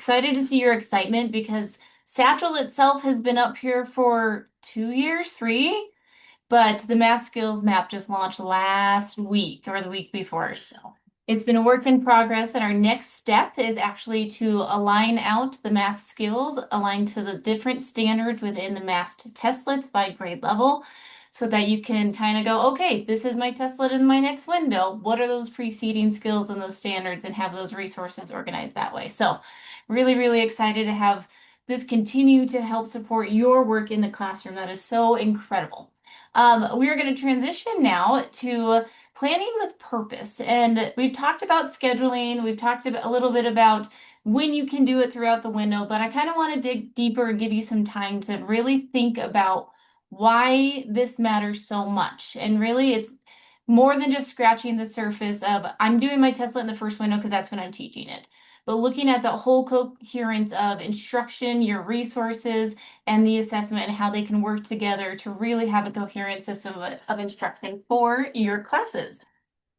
excited to see your excitement because Satchel itself has been up here for 2 years, three, but the math skills map just launched last week or the week before. So it's been a work in progress, and our next step is actually to align out the math skills aligned to the different standards within the MAST testlets by grade level so that you can kind of go, okay, this is my testlet in my next window. What are those preceding skills and those standards, and have those resources organized that way. So really, really excited to have this continue to help support your work in the classroom. That is so incredible. We are going to transition now to planning with purpose. And we've talked about scheduling, we've talked a little bit about when you can do it throughout the window, but I kind of want to dig deeper and give you some time to really think about why this matters so much. And really, it's more than just scratching the surface of I'm doing my testlet in the first window because that's when I'm teaching it. But looking at the whole coherence of instruction, your resources, and the assessment and how they can work together to really have a coherent system of instruction for your classes.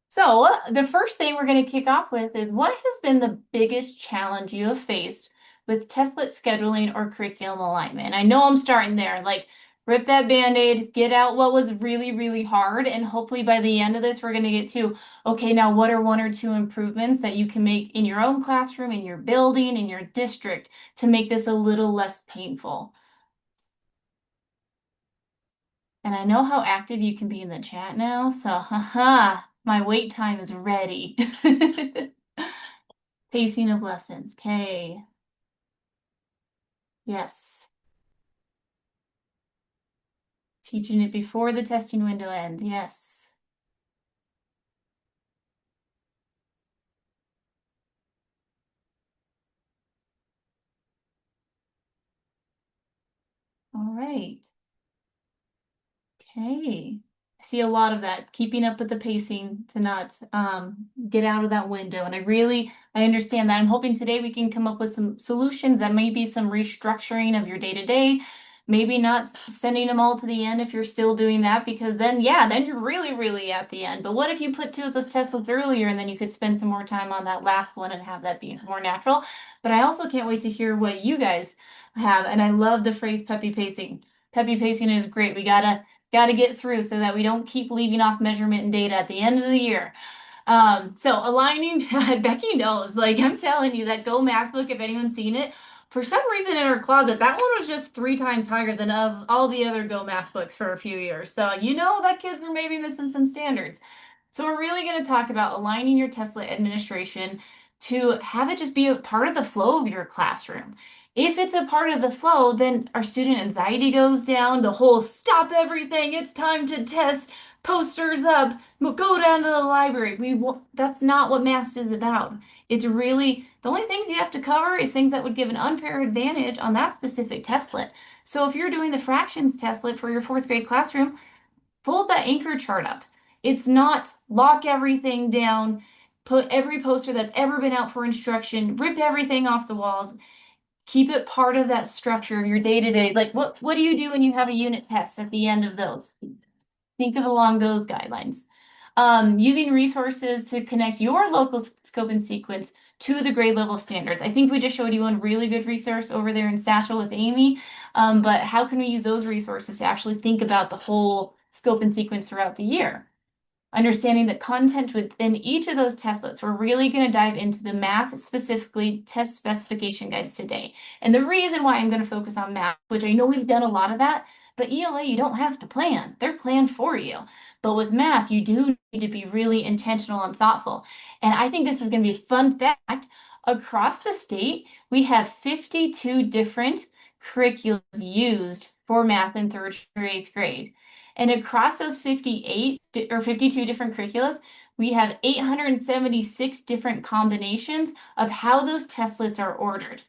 So, the first thing we're going to kick off with is what has been the biggest challenge you have faced with testlet scheduling or curriculum alignment? And I know I'm starting there, like rip that band-aid, get out what was really, really hard, and hopefully by the end of this, we're going to get to, okay, now what are one or two improvements that you can make in your own classroom, in your building, in your district to make this a little less painful? And I know how active you can be in the chat now, so haha, my wait time is ready. Pacing of lessons. Okay. Yes. Teaching it before the testing window ends. Yes. All right. Okay. I see a lot of that, keeping up with the pacing to not get out of that window. And I understand that. I'm hoping today we can come up with some solutions that may be some restructuring of your day-to-day, maybe not sending them all to the end if you're still doing that, because then, yeah, then you're really, really at the end. But what if you put two of those testlets earlier and then you could spend some more time on that last one and have that be more natural? But I also can't wait to hear what you guys have. And I love the phrase peppy pacing. Peppy pacing is great. We gotta get through so that we don't keep leaving off measurement and data at the end of the year. So aligning, Becky knows, like I'm telling you, that Go Math book, if anyone's seen it, for some reason in her closet, that one was just 3 times higher than of all the other Go Math books for a few years. So you know that kids were maybe missing some standards. So we're really going to talk about aligning your testlet administration to have it just be a part of the flow of your classroom. If it's a part of the flow, then our student anxiety goes down, the whole stop everything, it's time to test, posters up, go down to the library. That's not what MAST is about. It's really the only things you have to cover is things that would give an unfair advantage on that specific testlet. So if you're doing the fractions testlet for your fourth grade classroom, pull the anchor chart up. It's not lock everything down, put every poster that's ever been out for instruction, rip everything off the walls, keep it part of that structure of your day-to-day. Like what do you do when you have a unit test at the end of those? Think of along those guidelines. Using resources to connect your local scope and sequence to the grade level standards. I think we just showed you one really good resource over there in Satchel with Amy, but how can we use those resources to actually think about the whole scope and sequence throughout the year? Understanding the content within each of those testlets, we're really going to dive into the math, specifically test specification guides today. And the reason why I'm going to focus on math, which I know we've done a lot of that, but ELA, you don't have to plan. They're planned for you. But with math, you do need to be really intentional and thoughtful. And I think this is going to be a fun fact. Across the state, we have 52 different curriculums used for math in third through eighth grade. And across those 58 or 52 different curriculums, we have 876 different combinations of how those testlets are ordered.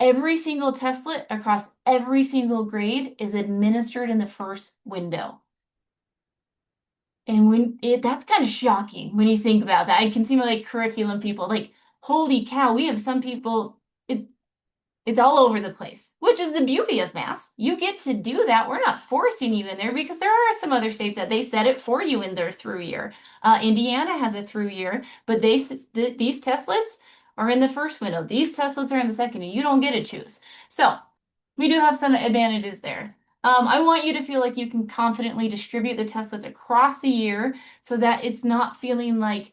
Every single testlet across every single grade is administered in the first window. And that's kind of shocking when you think about that. I can see my like curriculum people like, holy cow, we have some people, it's all over the place, which is the beauty of MAST. You get to do that. We're not forcing you in there because there are some other states that they set it for you in their through year. Indiana has a through year, but these testlets are in the first window. These testlets are in the second, and you don't get to choose. So we do have some advantages there. I want you to feel like you can confidently distribute the testlets across the year so that it's not feeling like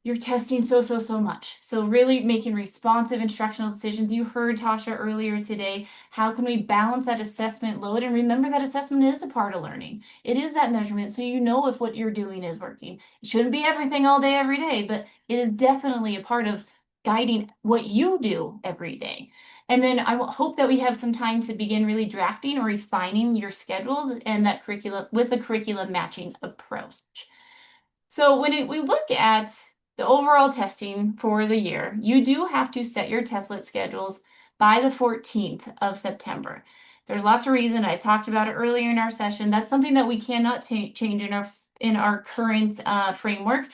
you're testing so much. So really making responsive instructional decisions. You heard Tasha earlier today. How can we balance that assessment load? And remember that assessment is a part of learning. It is that measurement, so you know if what you're doing is working. It shouldn't be everything all day, every day, but it is definitely a part of guiding what you do every day. And then I hope that we have some time to begin really drafting or refining your schedules and that curriculum with a curriculum matching approach. So we look at the overall testing for the year, you do have to set your testlet schedules by the 14th of September. There's lots of reason. I talked about it earlier in our session. That's something that we cannot change in our current framework.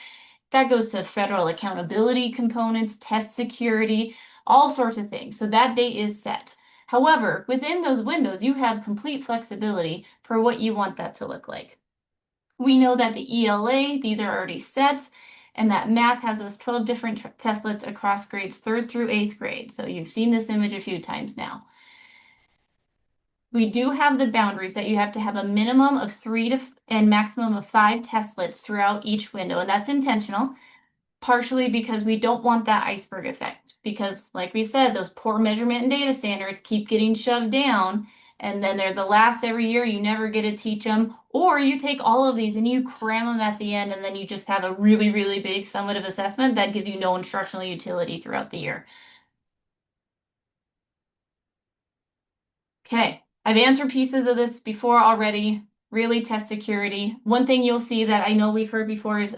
That goes to federal accountability components, test security, all sorts of things. So that date is set. However, within those windows, you have complete flexibility for what you want that to look like. We know that the ELA, these are already set, and that math has those 12 different testlets across grades 3rd through 8th grade. So you've seen this image a few times now. We do have the boundaries that you have to have a minimum of 3 and maximum of 5 testlets throughout each window, and that's intentional, partially because we don't want that iceberg effect. Because, like we said, those poor measurement and data standards keep getting shoved down, and then they're the last every year. You never get to teach them, or you take all of these and you cram them at the end, and then you just have a really big summative assessment that gives you no instructional utility throughout the year. Okay, I've answered pieces of this before already. Really test security. One thing you'll see that I know we've heard before is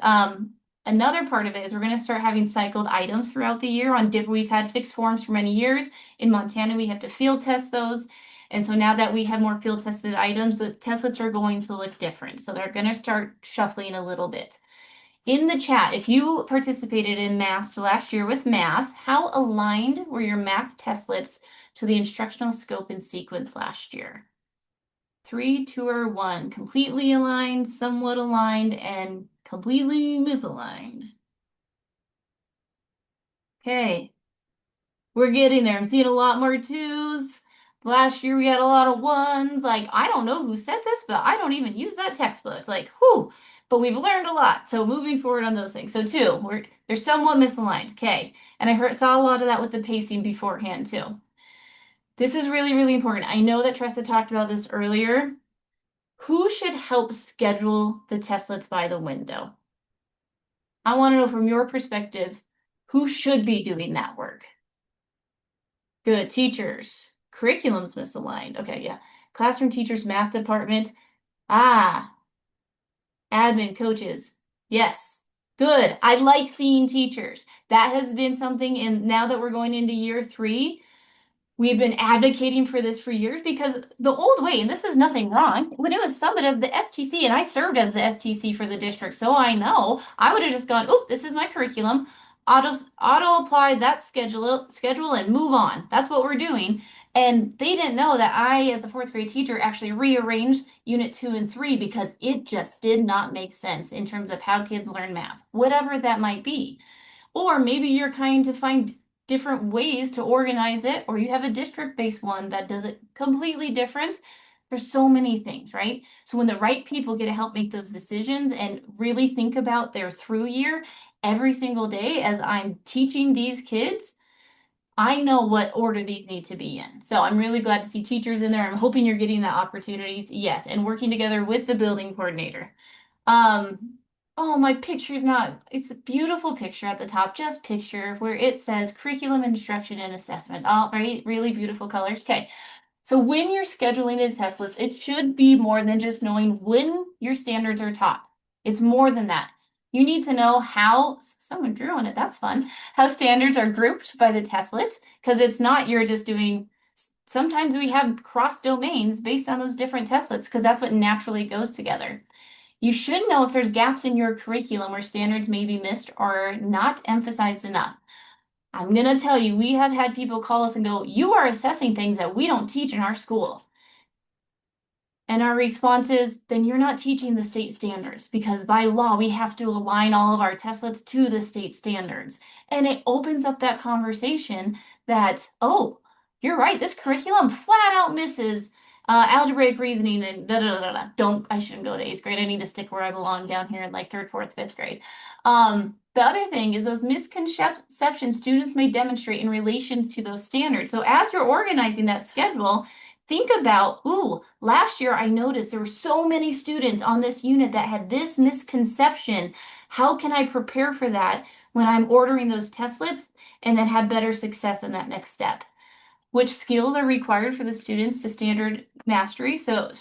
another part of it is we're going to start having cycled items throughout the year on different. We've had fixed forms for many years. In Montana, we have to field test those. And so now that we have more field tested items, the testlets are going to look different. So they're going to start shuffling a little bit. In the chat, if you participated in MAST last year with math, how aligned were your math testlets to the instructional scope and sequence last year? 3, 2, or 1. Completely aligned, somewhat aligned, and completely misaligned. Okay, we're getting there. I'm seeing a lot more 2s. Last year we had a lot of 1s. Like, I don't know who said this, but I don't even use that textbook. Like, whew. But we've learned a lot. So moving forward on those things. So 2, they're somewhat misaligned. Okay. And I saw a lot of that with the pacing beforehand too. This is really important. I know that Tressa talked about this earlier. Who should help schedule the testlets by the window? I want to know from your perspective, who should be doing that work? Good, teachers. Curriculum's misaligned. Okay, yeah. Classroom teachers, math department. Ah, admin, coaches. Yes. Good. I like seeing teachers. That has been something, and now that we're going into year 3, we've been advocating for this for years because the old way, and this is nothing wrong, when it was summative, the STC, and I served as the STC for the district, so I know, I would have just gone, oh, this is my curriculum, auto apply that schedule and move on. That's what we're doing. And they didn't know that I, as a 4th grade teacher, actually rearranged Unit 2 and 3 because it just did not make sense in terms of how kids learn math, whatever that might be. Or maybe you're trying to find different ways to organize it, or you have a district-based one that does it completely different. There's so many things, right? So when the right people get to help make those decisions and really think about their through year every single day as I'm teaching these kids, I know what order these need to be in. So I'm really glad to see teachers in there. I'm hoping you're getting that opportunity. Yes, and working together with the building coordinator. Oh, my picture's not, it's a beautiful picture at the top, just picture where it says curriculum instruction and assessment. All right, really beautiful colors. Okay. So when you're scheduling a test list, it should be more than just knowing when your standards are taught. It's more than that. You need to know how, someone drew on it, that's fun, how standards are grouped by the testlet, because it's not you're just doing, sometimes we have cross domains based on those different testlets, because that's what naturally goes together. You should know if there's gaps in your curriculum where standards may be missed or not emphasized enough. I'm going to tell you, we have had people call us and go, you are assessing things that we don't teach in our school. And our response is, then you're not teaching the state standards because by law, we have to align all of our testlets to the state standards. And it opens up that conversation that, oh, you're right, this curriculum flat out misses algebraic reasoning and da da da da. I shouldn't go to eighth grade. I need to stick where I belong down here in like third, fourth, fifth grade. The other thing is those misconceptions students may demonstrate in relations to those standards. So as you're organizing that schedule, think about, ooh, last year I noticed there were so many students on this unit that had this misconception. How can I prepare for that when I'm ordering those testlets and then have better success in that next step? Which skills are required for the students to standard mastery? So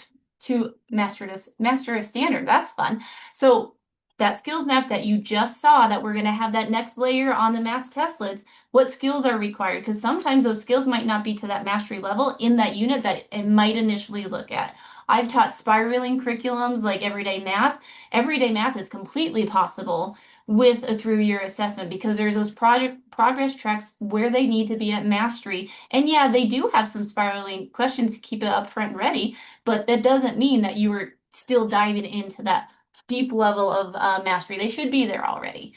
to master a standard, that's fun. So that skills map that you just saw that we're going to have that next layer on the MAST testlets, what skills are required? Because sometimes those skills might not be to that mastery level in that unit that it might initially look at. I've taught spiraling curriculums like everyday math. Everyday math is completely possible with a through-year assessment because there's those project progress tracks where they need to be at mastery. And yeah, they do have some spiraling questions to keep it up front and ready, but that doesn't mean that you are still diving into that deep level of mastery. They should be there already.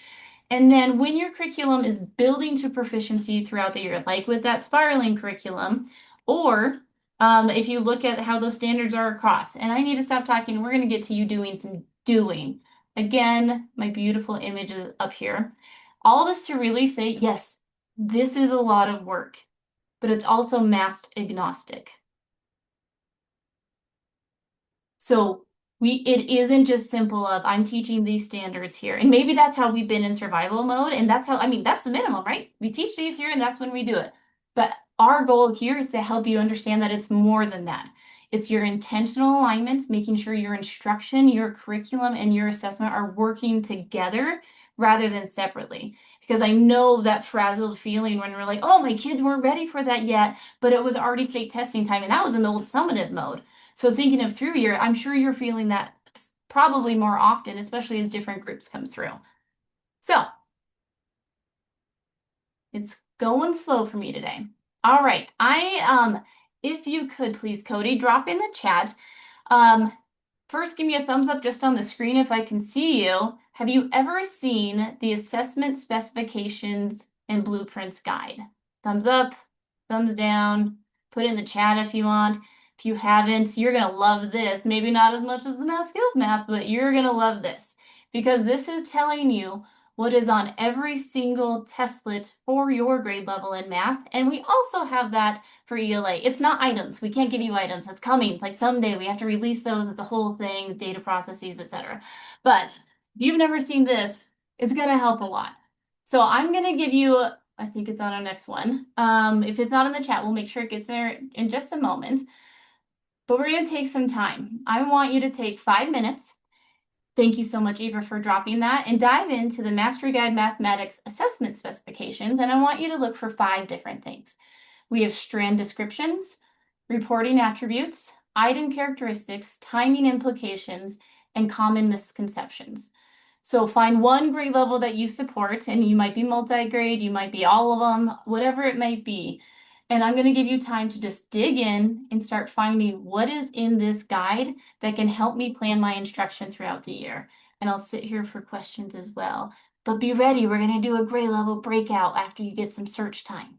And then when your curriculum is building to proficiency throughout the year, like with that spiraling curriculum, or if you look at how those standards are across, and I need to stop talking, we're going to get to you doing some doing. Again, my beautiful image is up here. All this to really say, yes, this is a lot of work, but it's also MAST agnostic. So it isn't just simple of I'm teaching these standards here. And maybe that's how we've been in survival mode. And that's how, I mean, that's the minimum, right? We teach these here and that's when we do it. But our goal here is to help you understand that it's more than that. It's your intentional alignments, making sure your instruction, your curriculum, and your assessment are working together rather than separately. Because I know that frazzled feeling when we're like, oh, my kids weren't ready for that yet, but it was already state testing time, and that was in the old summative mode. So thinking of through year, I'm sure you're feeling that probably more often, especially as different groups come through. So it's going slow for me today. All right. If you could please, Cody, drop in the chat. Um, First, give me a thumbs up just on the screen if I can see you. Have you ever seen the assessment specifications and blueprints guide? Thumbs up, thumbs down, put it in the chat if you want. If you haven't, you're going to love this. Maybe not as much as the math skills map, but you're going to love this because this is telling you what is on every single testlet for your grade level in math. And we also have that for ELA. It's not items. We can't give you items. It's coming. Like someday we have to release those. It's a whole thing, data processes, etc. But if you've never seen this, it's going to help a lot. So I'm going to give you, I think it's on our next one. If it's not in the chat, we'll make sure it gets there in just a moment. But we're going to take some time. I want you to take 5 minutes. Thank you so much, Eva, for dropping that and dive into the Mastery Guide Mathematics assessment specifications. And I want you to look for 5 different things. We have strand descriptions, reporting attributes, item characteristics, timing implications, and common misconceptions. So find one grade level that you support, and you might be multi-grade, you might be all of them, whatever it might be. And I'm going to give you time to just dig in and start finding what is in this guide that can help me plan my instruction throughout the year. And I'll sit here for questions as well. But be ready, we're going to do a grade level breakout after you get some search time.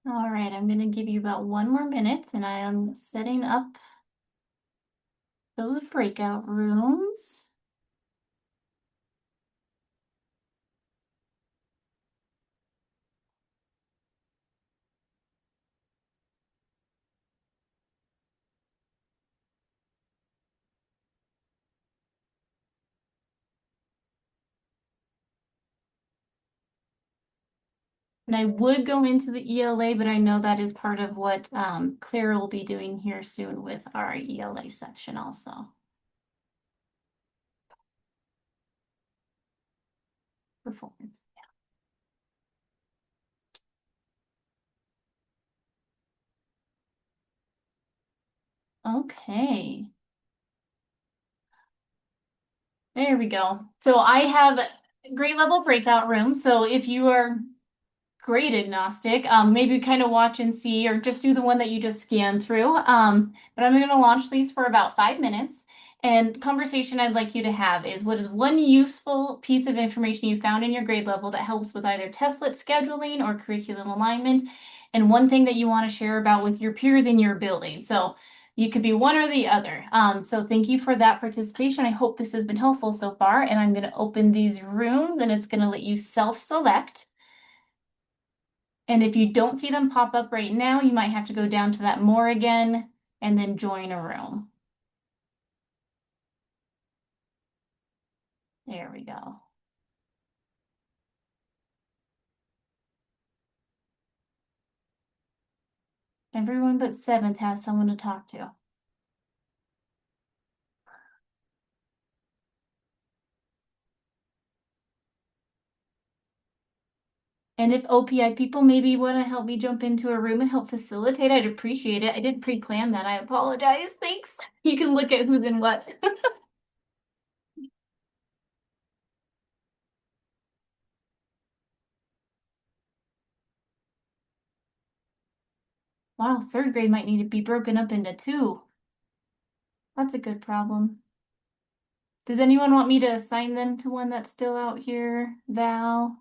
All right, I'm gonna give you about 1 more minute and I am setting up those breakout rooms. And I would go into the ELA, but I know that is part of what Claire will be doing here soon with our ELA section also. Performance. Okay. There we go. So I have grade level breakout rooms. So if you are grade agnostic, maybe kind of watch and see, or just do the one that you just scanned through. But I'm going to launch these for about 5 minutes. And conversation I'd like you to have is, what is one useful piece of information you found in your grade level that helps with either testlet scheduling or curriculum alignment, and one thing that you want to share about with your peers in your building. So you could be one or the other. So thank you for that participation. I hope this has been helpful so far. And I'm going to open these rooms and it's going to let you self-select. And if you don't see them pop up right now, you might have to go down to that more again and then join a room. There we go. Everyone but seventh has someone to talk to. And if OPI people maybe want to help me jump into a room and help facilitate, I'd appreciate it. I didn't pre-plan that. I apologize. Thanks. You can look at who's in what. Wow, third grade might need to be broken up into two. That's a good problem. Does anyone want me to assign them to one that's still out here? Val?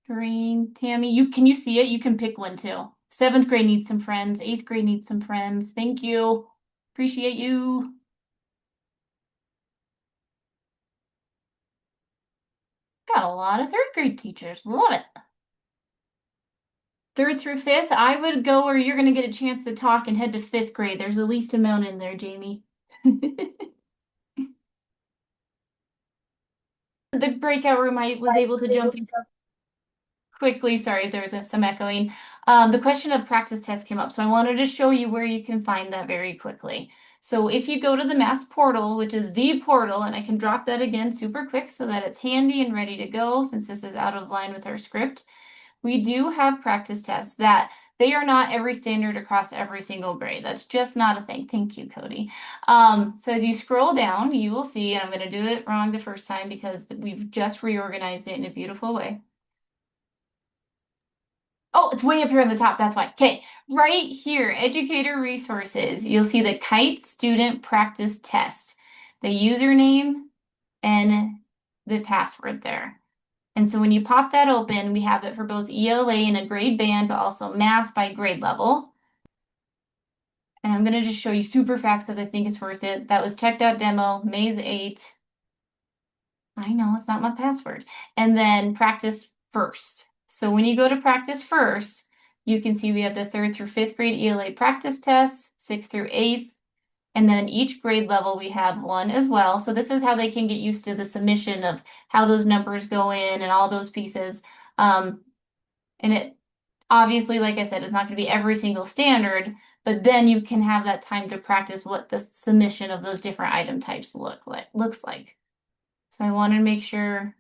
Green, Tammy, can you see it? You can pick one too. Seventh grade needs some friends. Eighth grade needs some friends. Thank you. Appreciate you. Got a lot of third grade teachers. Love it. Third through fifth, I would go where you're going to get a chance to talk and head to fifth grade. There's the least amount in there, Jamie. The breakout room I was able to jump into quickly. Sorry, there was some echoing. The question of practice test came up, so I wanted to show you where you can find that very quickly. So if you go to the MAST portal, which is the portal, and I can drop that again super quick so that it's handy and ready to go since this is out of line with our script. We do have practice tests that they are not every standard across every single grade. That's just not a thing. Thank you, Cody. So as you scroll down, you will see, and I'm going to do it wrong the first time because we've just reorganized it in a beautiful way. Oh, it's way up here on the top. That's why. Okay, right here, educator resources. You'll see the Kite student practice test, the username and the password there. And so when you pop that open, we have it for both ELA and a grade band, but also math by grade level. And I'm going to just show you super fast because I think it's worth it. That was checked out demo, Maze 8. I know it's not my password. And then practice first. So when you go to practice first, you can see we have the third through fifth grade ELA practice tests, sixth through eighth, and then each grade level we have one as well. So this is how they can get used to the submission of how those numbers go in and all those pieces. And it obviously, like I said, it's not going to be every single standard, but then you can have that time to practice what the submission of those different item types looks like. So I wanted to make sure.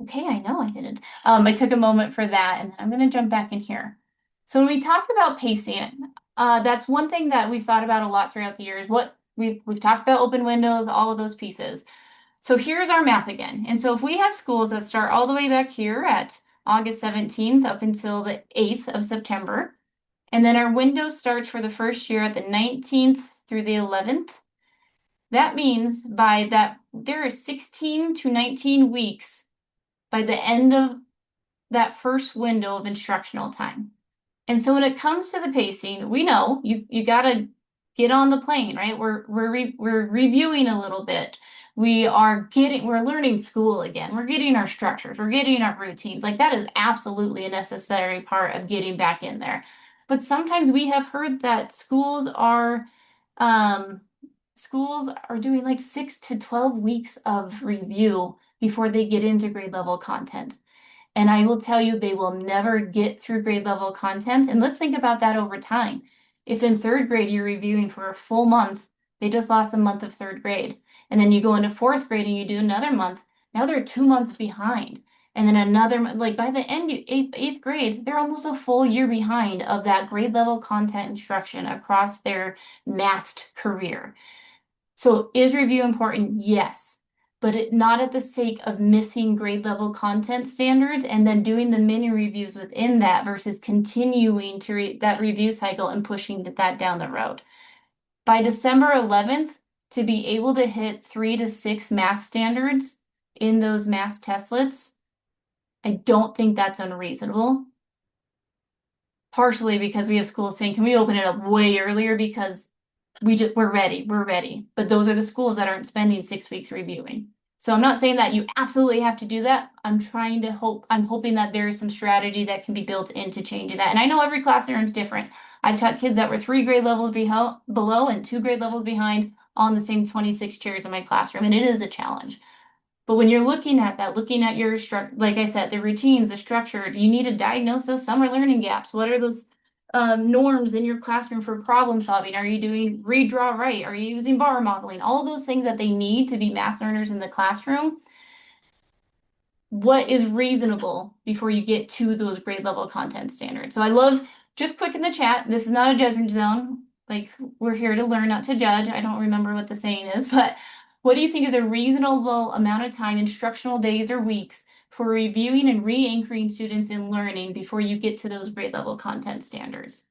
Okay, I know I didn't. I took a moment for that, and then I'm going to jump back in here. So when we talk about pacing, that's one thing that we've thought about a lot throughout the years. What we've talked about open windows, all of those pieces. So here's our map again. And so if we have schools that start all the way back here at August 17th up until the 8th of September, and then our window starts for the first year at the 19th through the 11th, that means by that there are 16 to 19 weeks by the end of that first window of instructional time. And so when it comes to the pacing, we know you got to get on the plane, right? We're reviewing a little bit. We're learning school again. We're getting our structures. We're getting our routines. Like that is absolutely a necessary part of getting back in there. But sometimes we have heard that um, schools are doing like 6 to 12 weeks of review before they get into grade level content. And I will tell you, they will never get through grade level content. And let's think about that over time. If in third grade you're reviewing for a full month, they just lost a month of third grade. And then you go into fourth grade and you do another month. Now they're 2 months behind. And then another, like by the end of eighth grade, they're almost a full year behind of that grade level content instruction across their MAST career. So is review important? Yes, but not at the sake of missing grade level content standards and then doing the mini reviews within that versus continuing to that review cycle and pushing that down the road. By December 11th, to be able to hit 3 to 6 math standards in those math testlets, I don't think that's unreasonable. Partially because we have schools saying, can we open it up way earlier because we're ready. But those are the schools that aren't spending 6 weeks reviewing. So I'm not saying that you absolutely have to do that. I'm hoping that there is some strategy that can be built into changing that. And I know every classroom is different. I've taught kids that were 3 grade levels below and 2 grade levels behind on the same 26 chairs in my classroom, and it is a challenge. But when you're looking at that, looking at your like I said, the routines, the structure, you need to diagnose those summer learning gaps. What are those norms in your classroom for problem solving? Are you doing read, draw, write? Are you using bar modeling? All those things that they need to be math learners in the classroom. What is reasonable before you get to those grade level content standards? So I love just quick in the chat. This is not a judgment zone. Like we're here to learn, not to judge. I don't remember what the saying is, but what do you think is a reasonable amount of time, instructional days or weeks, for reviewing and re-anchoring students in learning before you get to those grade level content standards?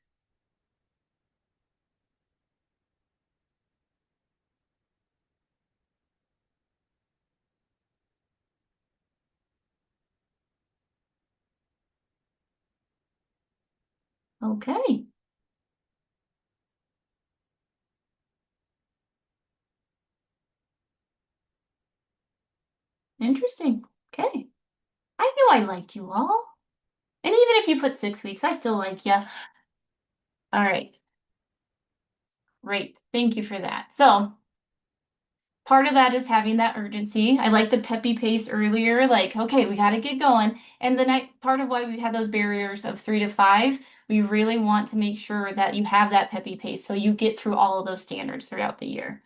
Okay, interesting. Okay. I knew I liked you all. And even if you put 6 weeks, I still like you. All right, great. Thank you for that. So part of that is having that urgency. I like the peppy pace earlier, like, okay, we got to get going. And the night part of why we've had those barriers of 3 to 5, we really want to make sure that you have that peppy pace so you get through all of those standards throughout the year.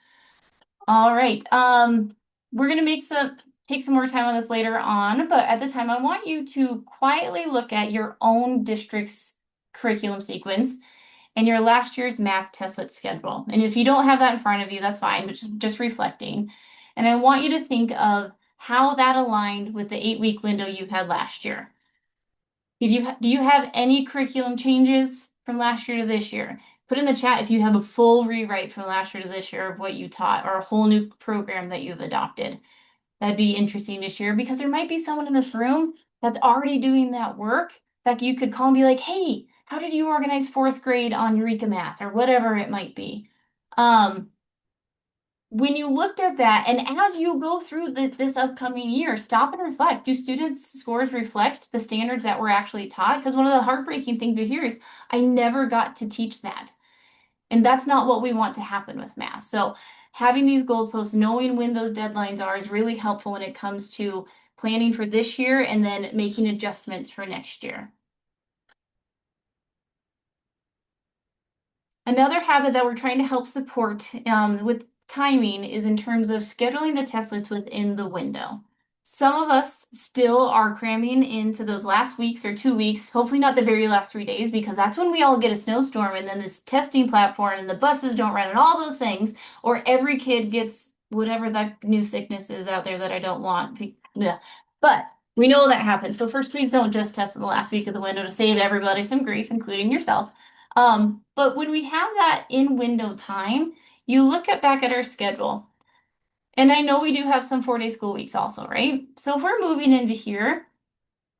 All right. We're gonna take some more time on this later on, but at the time, I want you to quietly look at your own district's curriculum sequence and your last year's math testlet schedule. And if you don't have that in front of you, that's fine, but just reflecting. And I want you to think of how that aligned with the 8 week window you had last year. Do you have any curriculum changes from last year to this year? Put in the chat if you have a full rewrite from last year to this year of what you taught or a whole new program that you've adopted. That'd be interesting to share because there might be someone in this room that's already doing that work that you could call and be like, hey, how did you organize fourth grade on Eureka Math or whatever it might be? Um, when you looked at that, and as you go through this upcoming year, stop and reflect. Do students' scores reflect the standards that were actually taught? Because one of the heartbreaking things we hear is, I never got to teach that. And that's not what we want to happen with math. So having these goalposts, knowing when those deadlines are is really helpful when it comes to planning for this year and then making adjustments for next year. Another habit that we're trying to help support with timing is in terms of scheduling the testlets within the window. Some of us still are cramming into those last weeks or 2 weeks, hopefully not the very last 3 days, because that's when we all get a snowstorm and then this testing platform and the buses don't run and all those things, or every kid gets whatever that new sickness is out there that I don't want. Yeah. But we know that happens. So first, please don't just test in the last week of the window to save everybody some grief, including yourself. But when we have that in window time, you look back at our schedule. And I know we do have some 4-day school weeks also, right? So if we're moving into here,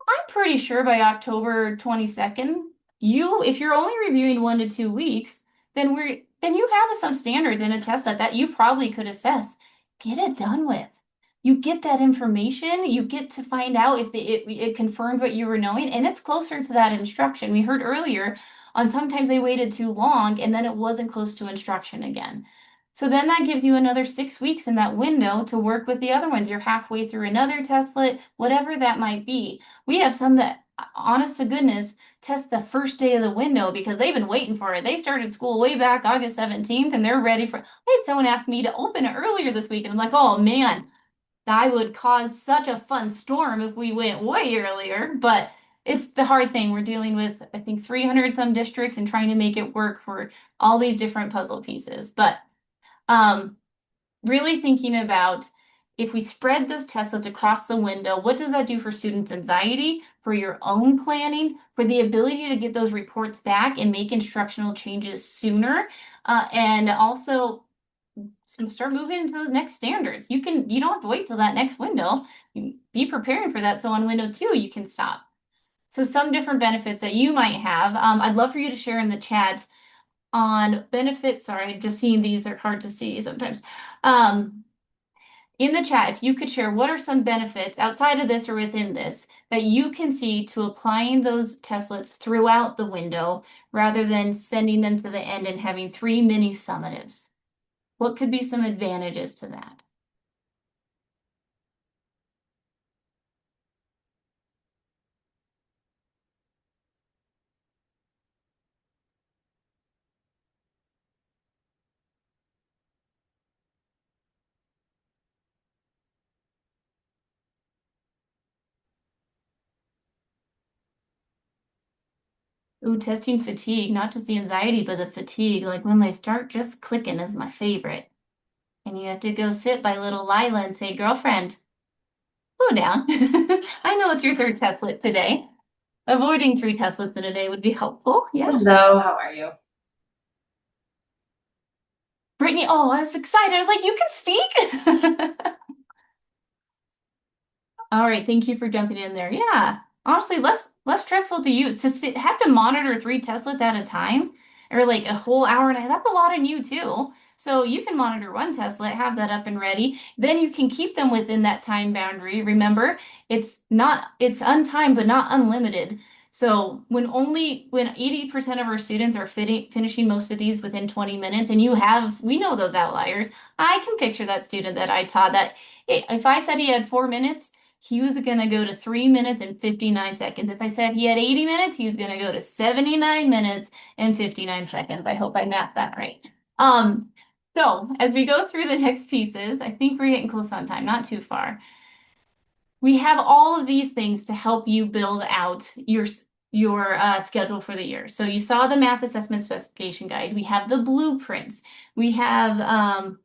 I'm pretty sure by October 22nd, if you're only reviewing 1 to 2 weeks, then you have some standards in a test that you probably could assess. Get it done with. You get that information, you get to find out if it confirmed what you were knowing, and it's closer to that instruction. We heard earlier on sometimes they waited too long and then it wasn't close to instruction again. So then that gives you another 6 weeks in that window to work with the other ones. You're halfway through another testlet, whatever that might be. We have some that, honest to goodness, test the first day of the window because they've been waiting for it. They started school way back August 17th and they're ready for. I had someone ask me to open it earlier this week, and I'm like, oh man, that would cause such a fun storm if we went way earlier. But it's the hard thing. We're dealing with, I think, 300 some districts and trying to make it work for all these different puzzle pieces. But um, really thinking about if we spread those testlets across the window, what does that do for students' anxiety, for your own planning, for the ability to get those reports back and make instructional changes sooner, and also start moving into those next standards. You don't have to wait till that next window. You be preparing for that so on window 2 you can stop. So some different benefits that you might have. I'd love for you to share in the chat on benefits. Sorry, just seeing these are hard to see sometimes. In the chat, if you could share what are some benefits outside of this or within this that you can see to applying those testlets throughout the window rather than sending them to the end and having 3 mini summatives. What could be some advantages to that? Ooh, testing fatigue, not just the anxiety, but the fatigue. Like when they start just clicking is my favorite. And you have to go sit by little Lila and say, girlfriend, slow down. I know it's your third testlet today. Avoiding 3 testlets in a day would be helpful. Yeah. Hello, how are you? Brittany, oh, I was excited. I was like, you can speak? All right, thank you for jumping in there. Yeah, honestly, less stressful to you to have to monitor 3 testlets at a time, or like a whole hour and a half. That's a lot on you too. So you can monitor 1 testlet, have that up and ready. Then you can keep them within that time boundary. Remember, it's untimed but not unlimited. So when 80% of our students are finishing most of these within 20 minutes, and we know those outliers. I can picture that student that I taught that if I said he had 4 minutes he was going to go to 3 minutes and 59 seconds. If I said he had 80 minutes, he was going to go to 79 minutes and 59 seconds. I hope I mapped that right. Um, so as we go through the next pieces, I think we're getting close on time, not too far. We have all of these things to help you build out your schedule for the year. So you saw the math assessment specification guide. We have the blueprints. We have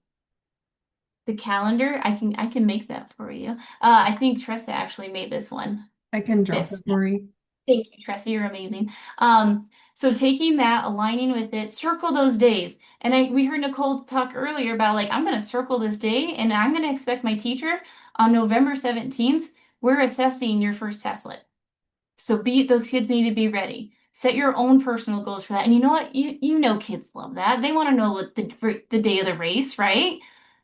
the calendar. I can make that for you. I think Tressa actually made this one. I can drop This. it for you. Thank you, Tressa. You're amazing. So taking that, aligning with it, circle those days. And we heard Nicole talk earlier about like, I'm going to circle this day and I'm going to expect my teacher on November 17th, we're assessing your first testlet. So those kids need to be ready. Set your own personal goals for that. And you know what? You know kids love that. They want to know what the day of the race, right?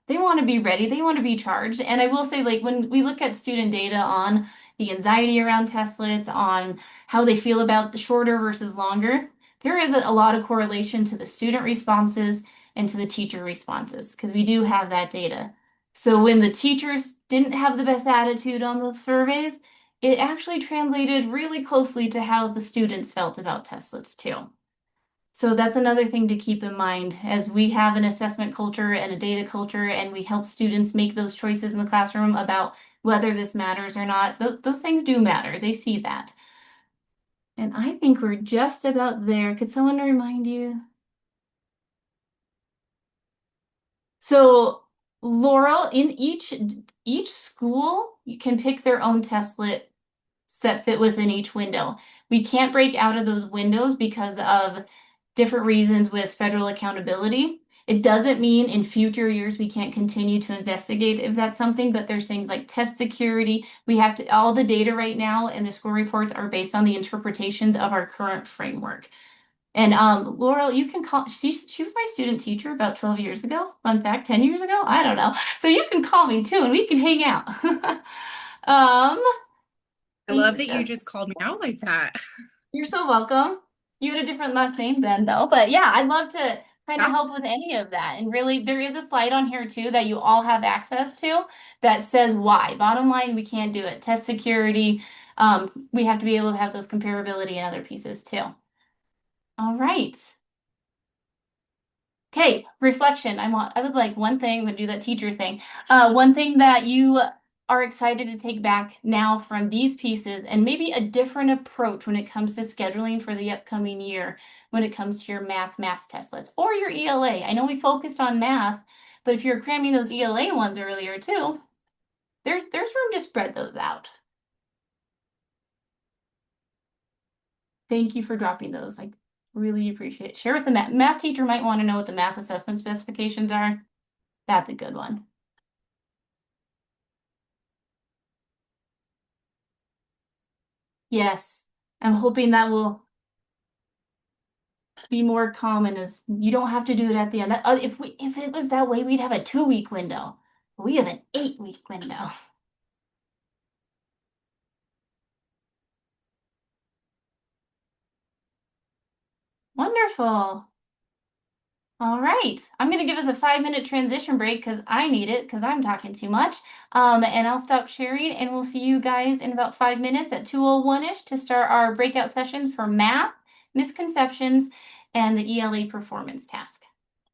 They want to be ready. They want to be charged. And I will say, like when we look at student data on the anxiety around testlets, on how they feel about the shorter versus longer, there is a lot of correlation to the student responses and to the teacher responses because we do have that data. So when the teachers didn't have the best attitude on those surveys, it actually translated really closely to how the students felt about testlets too. So that's another thing to keep in mind as we have an assessment culture and a data culture, and we help students make those choices in the classroom about whether this matters or not. Those things do matter. They see that. And I think we're just about there. Could someone remind you? So Laurel, in each school, you can pick their own testlet set fit within each window. We can't break out of those windows because of different reasons with federal accountability. It doesn't mean in future years we can't continue to investigate if that's something, but there's things like test security. We have to, all the data right now and the score reports are based on the interpretations of our current framework. And Laurel, you can call, she was my student teacher about 12 years ago. Fun fact, 10 years ago? I don't know. So you can call me too and we can hang out. um, I thank love you, that you Jess. just called me out like that. You're so welcome. You had a different last name then, though. But yeah, I'd love to kind of Yeah. help with any of that. And really, there is a slide on here too that you all have access to that says why. Bottom line, we can't do it. Test security. We have to be able to have those comparability and other pieces too. All right. Okay, reflection. I would like one thing, I'm gonna do that teacher thing. One thing that you are excited to take back now from these pieces and maybe a different approach when it comes to scheduling for the upcoming year when it comes to your math testlets or your ELA. I know we focused on math, but if you're cramming those ELA ones earlier too, there's room to spread those out. Thank you for dropping those. I really appreciate it. Share with the math teacher might want to know what the math assessment specifications are. That's a good one. Yes, I'm hoping that will be more common as you don't have to do it at the end. If it was that way, we'd have a 2 week window. But we have an 8 week window. Wonderful. All right. I'm going to give us a 5 minute transition break because I need it because I'm talking too much. And I'll stop sharing and we'll see you guys in about 5 minutes at 2:01-ish to start our breakout sessions for math, misconceptions, and the ELA performance task.